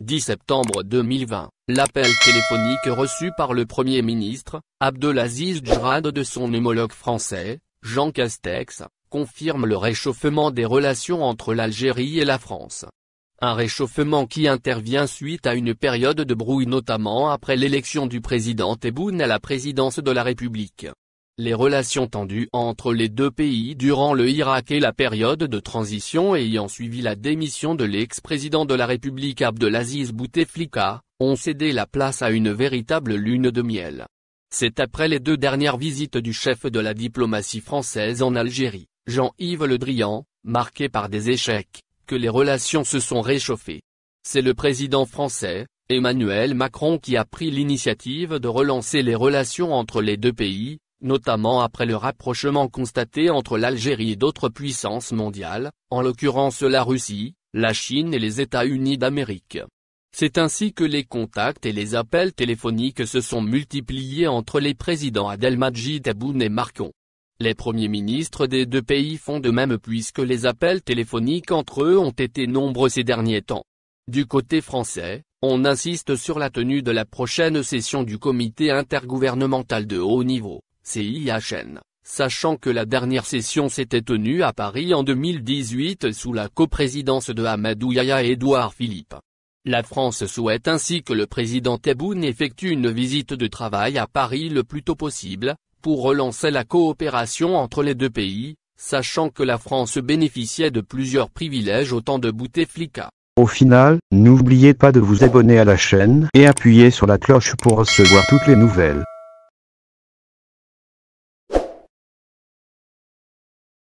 10 septembre 2020, l'appel téléphonique reçu par le Premier ministre, Abdelaziz Djrad de son homologue français, Jean Castex, confirme le réchauffement des relations entre l'Algérie et la France. Un réchauffement qui intervient suite à une période de brouille notamment après l'élection du président Tebboune à la présidence de la République. Les relations tendues entre les deux pays durant le Irak et la période de transition ayant suivi la démission de l'ex-président de la République Abdelaziz Bouteflika, ont cédé la place à une véritable lune de miel. C'est après les 2 dernières visites du chef de la diplomatie française en Algérie, Jean-Yves Le Drian, marquées par des échecs, que les relations se sont réchauffées. C'est le président français, Emmanuel Macron qui a pris l'initiative de relancer les relations entre les deux pays, notamment après le rapprochement constaté entre l'Algérie et d'autres puissances mondiales, en l'occurrence la Russie, la Chine et les États-Unis d'Amérique. C'est ainsi que les contacts et les appels téléphoniques se sont multipliés entre les présidents Abdelmadjid Tebboune et Macron. Les premiers ministres des deux pays font de même puisque les appels téléphoniques entre eux ont été nombreux ces derniers temps. Du côté français, on insiste sur la tenue de la prochaine session du comité intergouvernemental de haut niveau, CIHN, sachant que la dernière session s'était tenue à Paris en 2018 sous la coprésidence de Ahmadou Yahya et Édouard Philippe. La France souhaite ainsi que le président Tebboune effectue une visite de travail à Paris le plus tôt possible, pour relancer la coopération entre les deux pays, sachant que la France bénéficiait de plusieurs privilèges au temps de Bouteflika. Au final, n'oubliez pas de vous abonner à la chaîne et appuyer sur la cloche pour recevoir toutes les nouvelles.